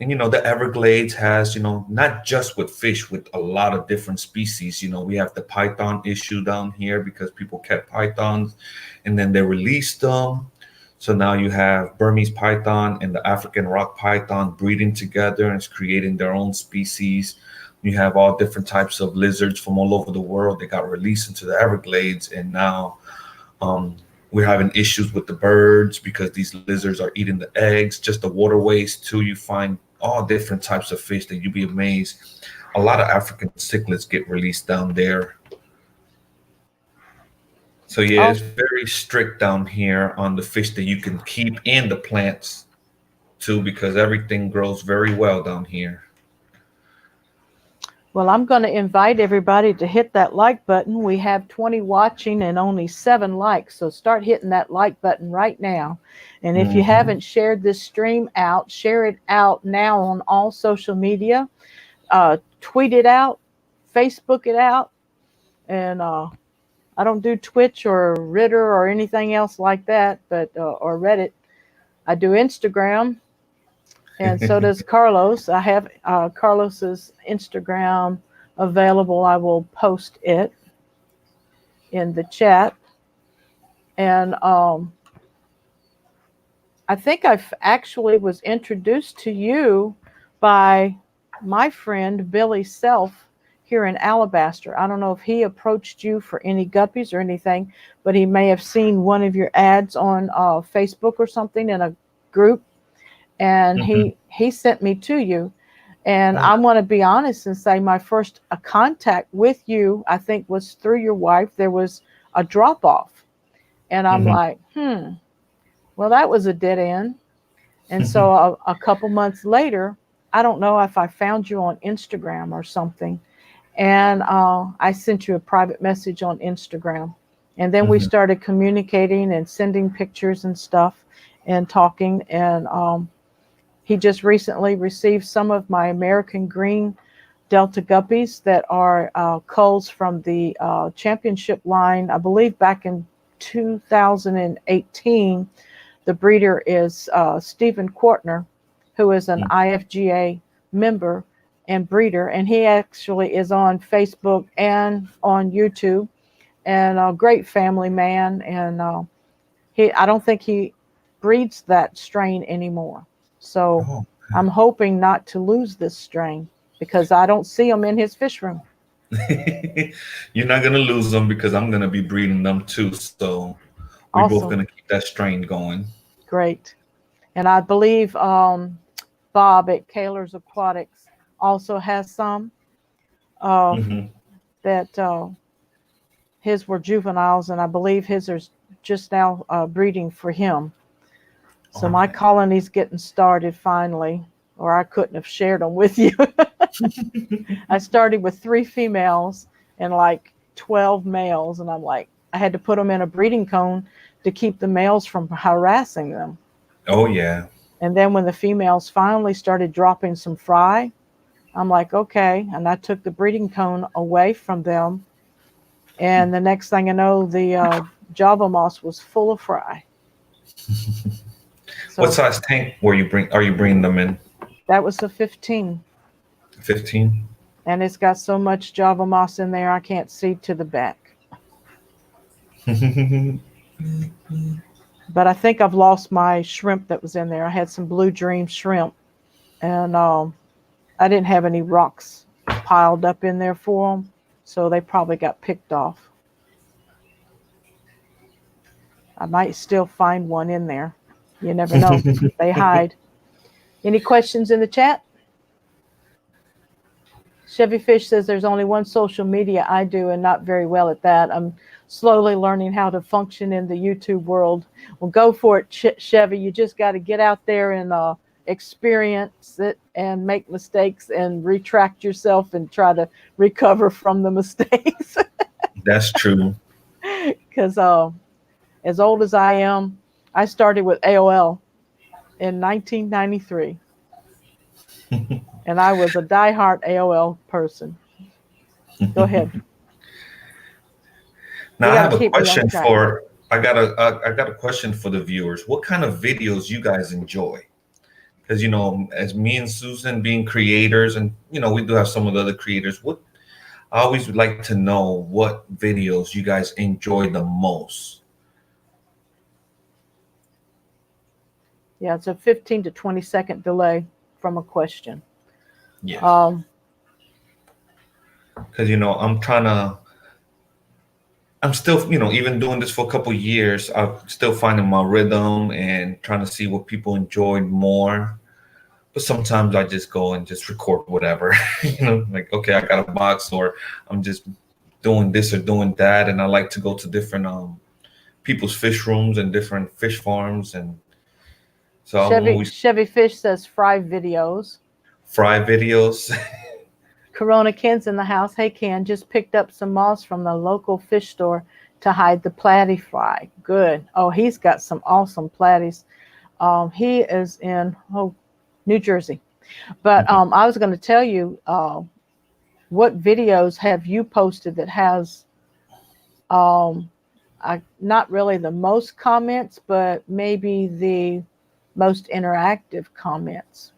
And the Everglades has, not just with fish, with a lot of different species. We have the python issue down here because people kept pythons and then they released them. So now you have Burmese python and the African rock python breeding together and it's creating their own species. You have all different types of lizards from all over the world. They got released into the Everglades, and now um, we're having issues with the birds because these lizards are eating the eggs. Just the waterways too. You find all different types of fish that you'd be amazed a lot of African cichlids get released down there. So yeah, Oh, it's very strict down here on the fish that you can keep and the plants too, because everything grows very well down here. well, I'm going to invite everybody to hit that like button. We have 20 watching and only 7 likes. So start hitting that like button right now. And if you Hmm. haven't shared this stream out, share it out now on all social media. Tweet it out, Facebook it out. And I don't do Twitch or Ritter or anything else like that, but or Reddit. I do Instagram, and so does Carlos. I have Carlos's Instagram available. I will post it in the chat. And I think I actually was introduced to you by my friend Billy Self here in Alabaster. I don't know if he approached you for any guppies or anything, but he may have seen one of your ads on Facebook or something in a group, and Hmm. he sent me to you. And Oh. I want to be honest and say my first contact with you, I think, was through your wife. There was a drop off, and I'm Hmm. like, well, that was a dead end. And so a couple months later, I don't know if I found you on Instagram or something, and I sent you a private message on Instagram. And then we Hmm. started communicating and sending pictures and stuff and talking. And he just recently received some of my American green Delta guppies that are culls from the championship line, I believe back in 2018. The breeder is Stephen Quartner, who is an IFGA member and breeder, and he actually is on Facebook and on YouTube, and a great family man. And I don't think he breeds that strain anymore. So Oh. I'm hoping not to lose this strain because I don't see him in his fish room. You're not gonna lose them because I'm gonna be breeding them too. So we're both gonna Awesome, keep that strain going. great. And I believe Bob at Kaler's Aquatics also has some uh, Hmm. that his were juveniles, and I believe his are just now breeding for him. So All my right. colony's getting started finally, or I couldn't have shared them with you. I started with 3 females and like 12 males, and I'm like, I had to put them in a breeding cone to keep the males from harassing them. Oh yeah. And then when the females finally started dropping some fry, I'm like, okay. And I took the breeding cone away from them. And the next thing I know, the Java moss was full of fry. What So size tank are you bringing them in? that was a 15. 15. And it's got so much Java moss in there, I can't see to the back. But I think I've lost my shrimp that was in there. I had some Blue Dream shrimp, and I didn't have any rocks piled up in there for them. So they probably got picked off. I might still find one in there. You never know. They hide. Any questions in the chat? Chevy Fish says there's only one social media I do and not very well at that. I'm slowly learning how to function in the YouTube world. Well, go for it, Chevy. You just got to get out there and experience it and make mistakes and retract yourself and try to recover from the mistakes. That's true. Because as old as I am, I started with AOL in 1993, and I was a diehard AOL person. Go ahead. Now You I got to have a keep me on question track. for I got a question for the viewers. What kind of videos you guys enjoy? Because as me and Susan being creators, and we do have some of the other creators. What I always would like to know what videos you guys enjoy the most. Yeah, it's a 15 to 20-second delay from a question. Yes. Um, Because I'm still, even doing this for a couple years, I'm still finding my rhythm and trying to see what people enjoy more. But sometimes I just go and just record whatever, like, okay, I got a box, or I'm just doing this or doing that. And I like to go to different people's fish rooms and different fish farms. And so I'm always Chevy Fish says fry videos. fry videos. Corona Ken's in the house. Hey Ken, just picked up some moss from the local fish store to hide the platy fry. Good. Oh, he's got some awesome platies. He is in New Jersey. But I was going to tell you, what videos have you posted that has not really the most comments, but maybe the most interactive comments?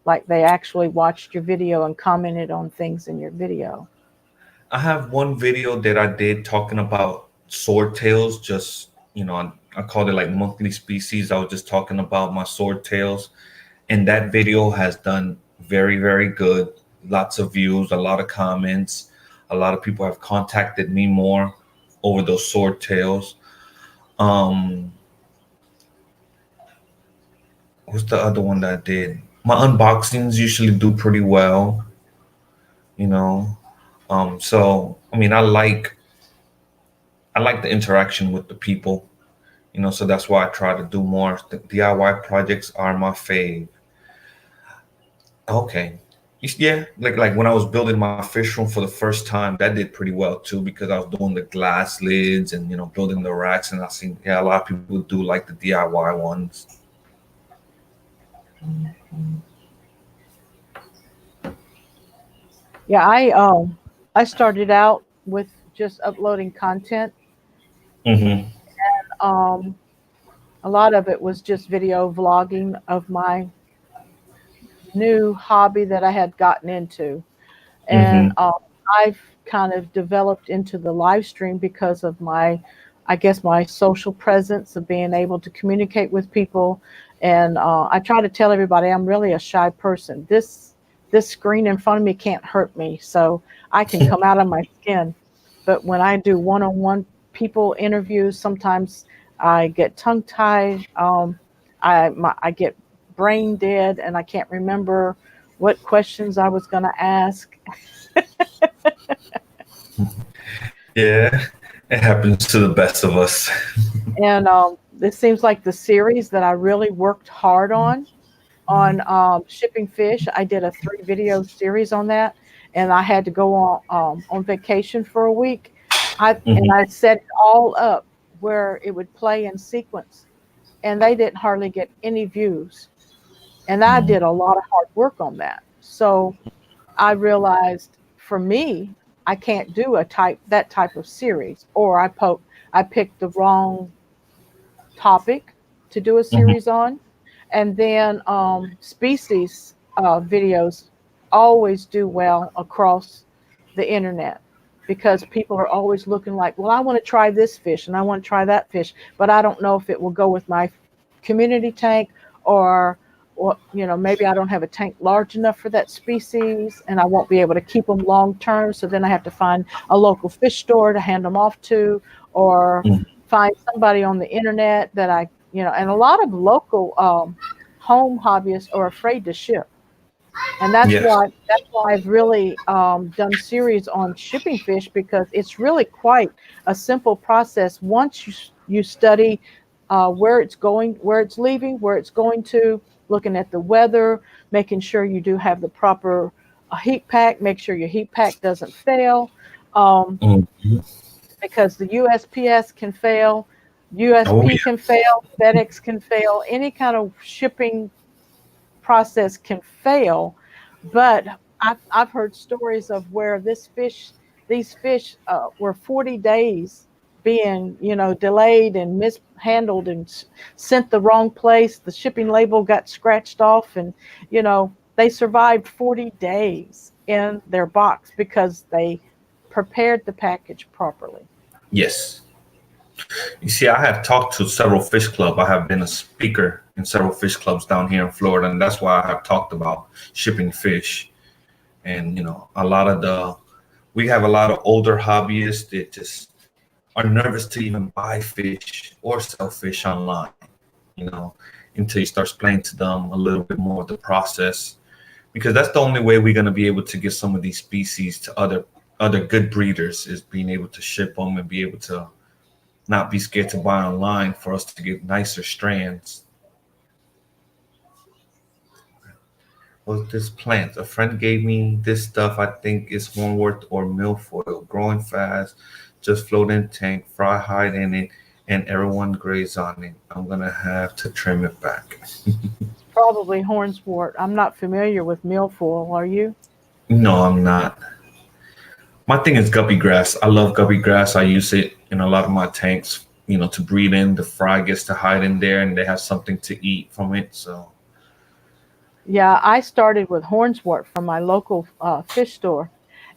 Like they actually watched your video and commented on things in your video. I have one video that I did talking about swordtails. Just, I called it like monthly species. I was just talking about my swordtails, and that video has done very, very good. Lots of views, a lot of comments. A lot of people have contacted me more over those swordtails. Um, what's the other one that I did? My unboxings usually do pretty well, you know. So I mean, I like the interaction with the people, so that's why I try to do more. The DIY projects are my fave. Okay. Yeah, like when I was building my fish room for the first time, that did pretty well too, because I was doing the glass lids and building the racks, and I seen, yeah, a lot of people do like the DIY ones. Yeah, I started out with just uploading content. Mm-hmm. Um, a lot of it was just video vlogging of my new hobby that I had gotten into. And Mm-hmm. I've kind of developed into the live stream because of I guess, my social presence of being able to communicate with people. And I try to tell everybody I'm really a shy person. This screen in front of me can't hurt me, so I can come out of my skin. But when I do one-on-one people interviews, sometimes I get tongue tied. I get brain dead, and I can't remember what questions I was going to ask. Yeah, it happens to the best of us. And it seems like the series that I really worked hard on shipping fish. I did a 3 video series on that, and I had to go on vacation for a week. Hmm. I set it all up where it would play in sequence, and they didn't hardly get any views. And I did a lot of hard work on that. So I realized, for me, I can't do that type of series, or I picked the wrong topic to do a Hmm. series on. And then species videos always do well across the internet, because people are always looking like, well, I want to try this fish and I want to try that fish, but I don't know if it will go with my community tank, or maybe I don't have a tank large enough for that species and I won't be able to keep them long term. So then I have to find a local fish store to hand them off to, or find somebody on the internet that and a lot of local home hobbyists are afraid to ship. And Yes. that's why I've really done series on shipping fish, because it's really quite a simple process once you study where it's going, where it's leaving, where it's going to, looking at the weather, making sure you do have the proper heat pack, make sure your heat pack doesn't fail. Um, Mhm. because the USPS can fail, Oh USP yeah. can fail, FedEx can fail, any kind of shipping process can fail. But I've heard stories of where these fish were 40 days being, delayed and mishandled and sent the wrong place. The shipping label got scratched off, and they survived 40 days in their box because they prepared the package properly. Yes. You see, I have talked to several fish clubs. I have been a speaker in several fish clubs down here in Florida, and that's why I have talked about shipping fish. And a lot of we have a lot of older hobbyists that just are nervous to even buy fish or sell fish online. You know, until you start explaining to them a little bit more of the process, because that's the only way we're going to be able to get some of these species to other good breeders, is being able to ship them and be able to not be scared to buy online for us to get nicer strands. What's this plant? A friend gave me this stuff. I think it's hornwort or milfoil. Growing fast, just float in tank, fry hide in it, and everyone graze on it. I'm gonna have to trim it back. It's probably hornswort. I'm not familiar with milfoil. Are you? No, I'm not. My thing is guppy grass. I love guppy grass. I use it in a lot of my tanks, to breed in. The fry gets to hide in there and they have something to eat from it. So, Yeah, I started with hornswort from my local fish store,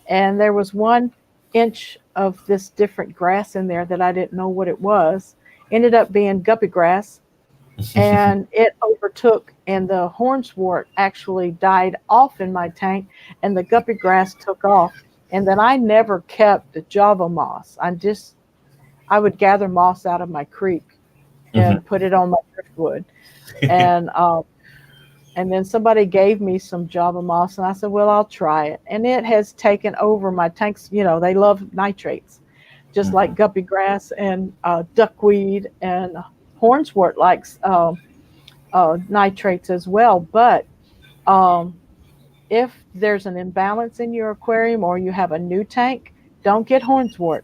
and there was 1 inch of this different grass in there that I didn't know what it was. Ended up being guppy grass, and it overtook, and the hornswort actually died off in my tank, and the guppy grass took off. And then I never kept the Java moss. I would gather moss out of my creek mhm. and put it on my driftwood, and then somebody gave me some Java moss, and I said, well, I'll try it. And it has taken over my tanks. They love nitrates, just like Mhm. guppy grass and duckweed, and hornswort likes nitrates as well. But um, if there's an imbalance in your aquarium or you have a new tank, don't get hornswort,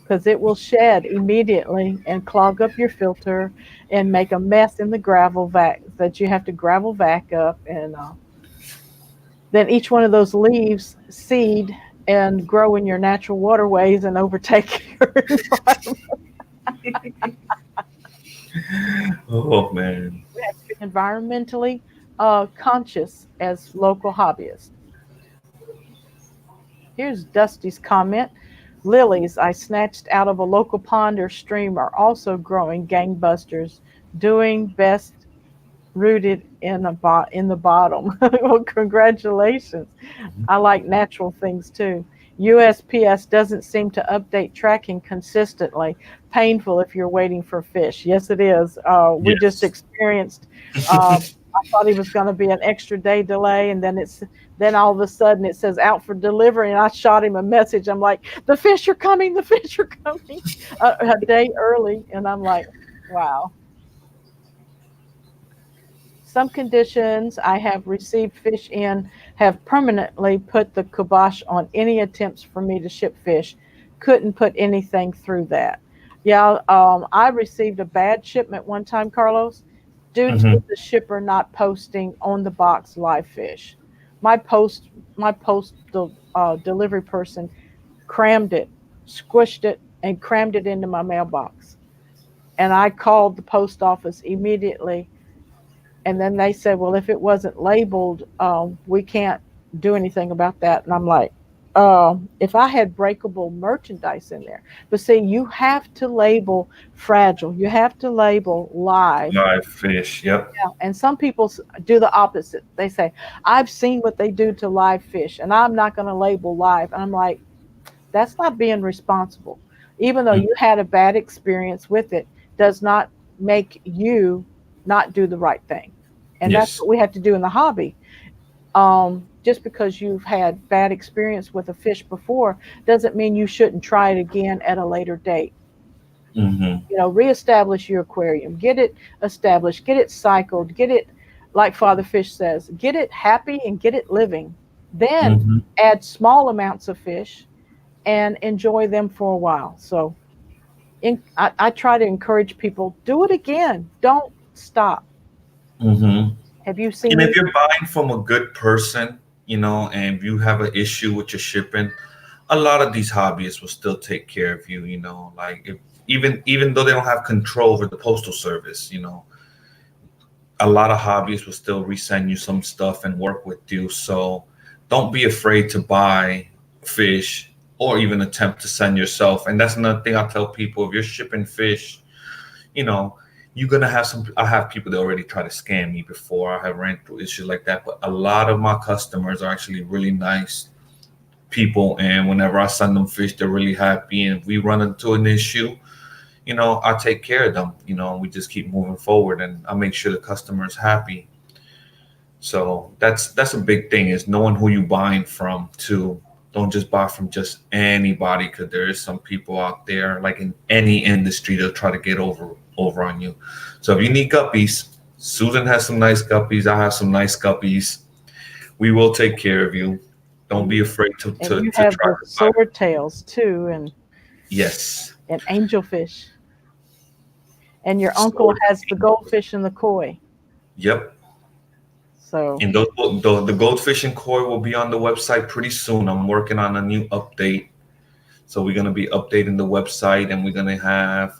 because it will shed immediately and clog up your filter and make a mess in the gravel vac that you have to gravel vac up. And then each one of those leaves seed and grow in your natural waterways and overtake your environment. Oh man. We have to be environmentally conscious as local hobbyists. Here's Dusty's comment. Lilies I snatched out of a local pond or stream are also growing gangbusters, doing best rooted in the bottom. Well, congratulations. I like natural things too. USPS doesn't seem to update tracking consistently. Painful if you're waiting for fish. Yes, it is. We just Yes. experienced. I thought he was going to be an extra day delay, and then all of a sudden it says out for delivery, and I shot him a message. I'm like, the fish are coming, the fish are coming, a day early, and I'm like, wow. Some conditions I have received fish in have permanently put the kibosh on any attempts for me to ship fish. Couldn't put anything through that. Yeah, I received a bad shipment one time, Carlos, due to Hmm. the shipper not posting on the box live fish. My postal delivery person crammed it, squished it, and crammed it into my mailbox. And I called the post office immediately, and then they said, well, if it wasn't labeled, we can't do anything about that. And I'm like, if I had breakable merchandise in there. But see, you have to label fragile, you have to label live. Live fish. Yep. And some people do the opposite. They say, I've seen what they do to live fish, and I'm not going to label live. And I'm like, that's not being responsible. Even though Mm. you had a bad experience with it, does not make you not do the right thing. And that's Yes. what we have to do in the hobby. Just because you've had bad experience with a fish before doesn't mean you shouldn't try it again at a later date. Hmm. Reestablish your aquarium, get it established, get it cycled, get it, like Father Fish says, get it happy and get it living. Then Hmm. add small amounts of fish and enjoy them for a while. So I try to encourage people, do it again. Don't stop. Hmm. Have you seen And if any? you're buying from a good person, and you have an issue with your shipping, a lot of these hobbyists will still take care of you. Like if, even though they don't have control over the postal service, a lot of hobbyists will still resend you some stuff and work with you. So don't be afraid to buy fish or even attempt to send yourself. And that's another thing I tell people: if you're shipping fish, you know, you're gonna have some. I have people that already try to scam me before. I have ran through issues like that, but a lot of my customers are actually really nice people, and whenever I send them fish, they're really happy. And if we run into an issue, I take care of them. We just keep moving forward, and I make sure the customer is happy. So that's a big thing, is knowing who you buying from too. Don't just buy from just anybody, because there is some people out there, like in any industry, they'll try to get over on you. So if you need guppies, Susan has some nice guppies. I have some nice guppies. We will take care of you. Don't And be afraid to and to, you to have try the to buy. swordtails too, Yes. and angelfish. And your uncle So, has the goldfish and the koi. yep. So And the goldfish and koi will be on the website pretty soon. I'm working on a new update. So we're gonna be updating the website, and we're gonna have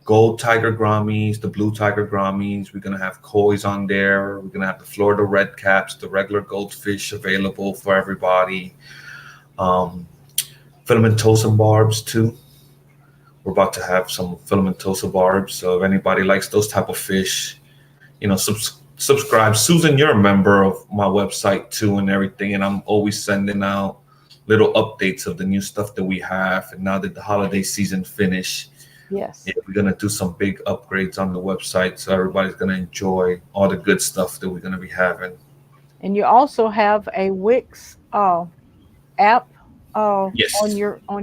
gold tiger grammies, the blue tiger grammies. We're gonna have koi's on there. We're gonna have the Florida red caps, the regular goldfish available for everybody. Um, Filamentosa barbs too. We're about to have some filamentosa barbs. So if anybody likes those type of fish, subscribe. Susan, you're a member of my website too and everything, and I'm always sending out little updates of the new stuff that we have. And now that the holiday season finished, yeah, yes. we're gonna do some big upgrades on the website, so everybody's gonna enjoy all the good stuff that we're gonna be having. And you also have a Wix app Yes. on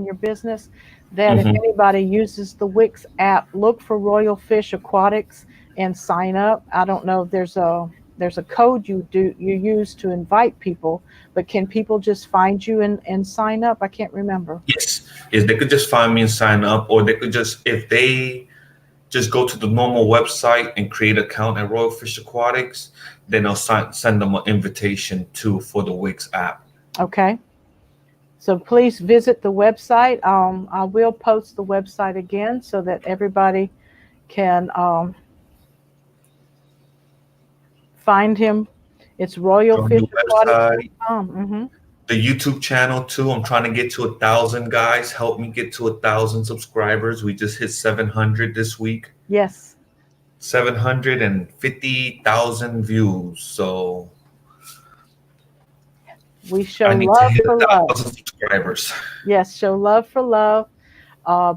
your business, that if Hmm. anybody uses the Wix app, look for Royal Fish Aquatics and sign up. I don't know if there's a code you use to invite people, but can people just find you and sign up? I can't remember. Yes. Yes, they could just find me and sign up, or they could just, if they just go to the normal website and create an account at Royal Fish Aquatics, then I'll send them an invitation too for the Wix app. Okay. So please visit the website. I will post the website again so that everybody can find him. It's Join the website, royalfishaquatics.com. the YouTube channel too. I'm trying to get to 1,000 guys. Help me get to 1,000 subscribers. We just hit 700 this week. Yes, 750,000 views. So we show I need to love hit for a love. thousand subscribers. Yes, show love for love.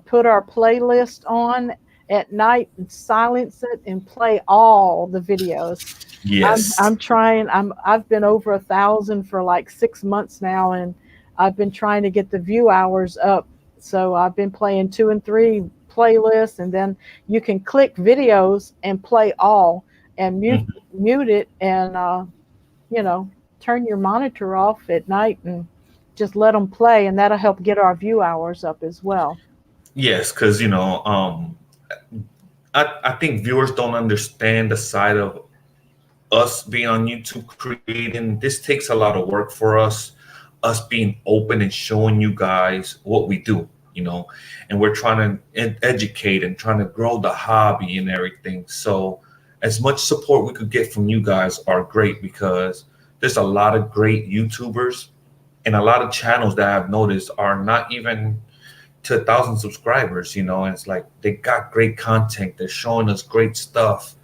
Put our playlist on at night and silence it and play all the videos. Yes. I'm trying. I've been over 1,000 for like 6 months now, and I've been trying to get the view hours up. So I've been playing 2 and 3 playlists, and then you can click videos and play all and Mhm. mute it, and you know turn your monitor off at night and just let them play, and that'll help get our view hours up as well. Yes, because I think viewers don't understand the side of us being on YouTube creating. This takes a lot of work for us being open and showing you guys what we do, you know, and we're trying to educate and trying to grow the hobby and everything. So as much support we could get from you guys are great, because there's a lot of great YouTubers and a lot of channels that I've noticed are not even to 1,000 subscribers, and it's like they got great content, they're showing us great stuff,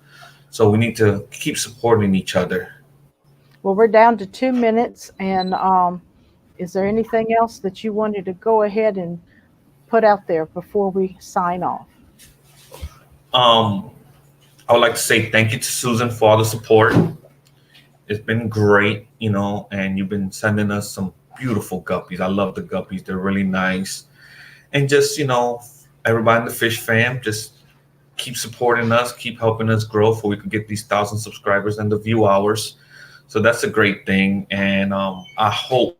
so we need to keep supporting each other. Well, we're down to 2 minutes, and is there anything else that you wanted to go ahead and put out there before we sign off? Um, I would like to say thank you to Susan for all the support. It's been great, and you've been sending us some beautiful guppies. I love the guppies, they're really nice. And just, everybody in the fish fam, just keep supporting us, keep helping us grow so we can get these 1,000 subscribers and the view hours. So that's a great thing. And I hope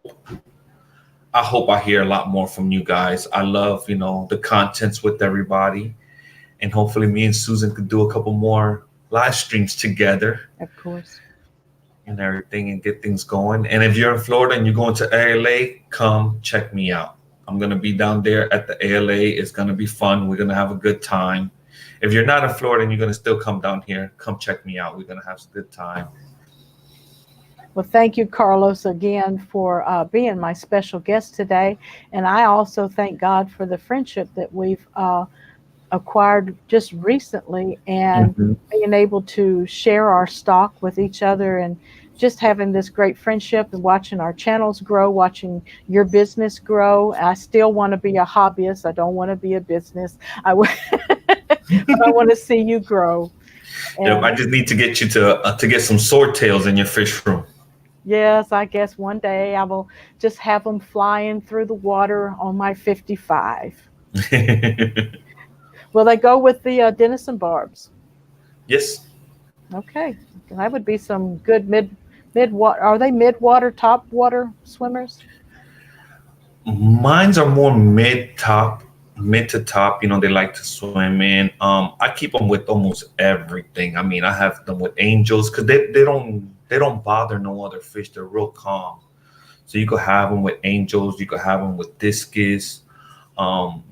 I hear a lot more from you guys. I love, the contents with everybody. And hopefully me and Susan could do a couple more live streams together Of course. and everything and get things going. And if you're in Florida and you're going to ALA, come check me out. I'm going to be down there at the ALA. It's going to be fun. We're going to have a good time. If you're not in Florida and you're going to still come down here, come check me out. We're going to have a good time. Well, thank you, Carlos, again for being my special guest today. And I also thank God for the friendship that we've acquired just recently, and Mhm. being able to share our stock with each other and just having this great friendship and watching our channels grow, watching your business grow. I still want to be a hobbyist. I don't want to be a business. But I want to see you grow. Yep, And I just need to get you to get some swordtails in your fish room. yes, I guess one day I will just have them flying through the water on my 55. Will they go with the Denison barbs? Yes. Okay, that would be some good mid water. Are they mid water, top water swimmers? Mines are more mid to top. You know, they like to swim in. I keep them with almost everything. I mean, I have them with angels because they don't bother no other fish. They're real calm. So you could have them with angels. You could have them with discus. So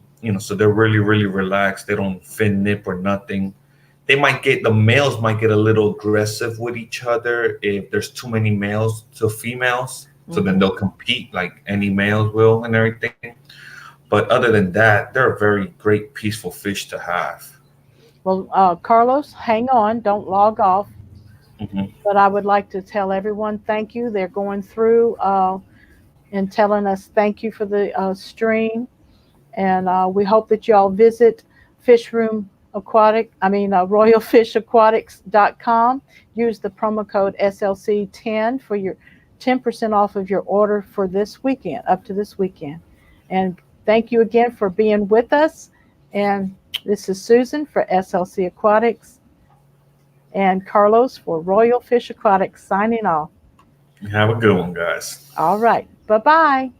they're really really relaxed. They don't fin nip or nothing. The males might get a little aggressive with each other if there's too many males to females. So then Hmm. they'll compete like any males will and everything. But other than that, they're a very great peaceful fish to have. Well, Carlos, hang on, don't log off. Hmm. But I would like to tell everyone thank you. They're going through and telling us thank you for the stream. And we hope that y'all visit Fish Room Aquatic, I mean, royalfishaquatics.com. Use the promo code SLC10 for your 10% off of your order for this weekend, up to this weekend. And thank you again for being with us. And this is Susan for SLC Aquatics and Carlos for Royal Fish Aquatics signing off. Have a good one, guys. All right. Bye bye.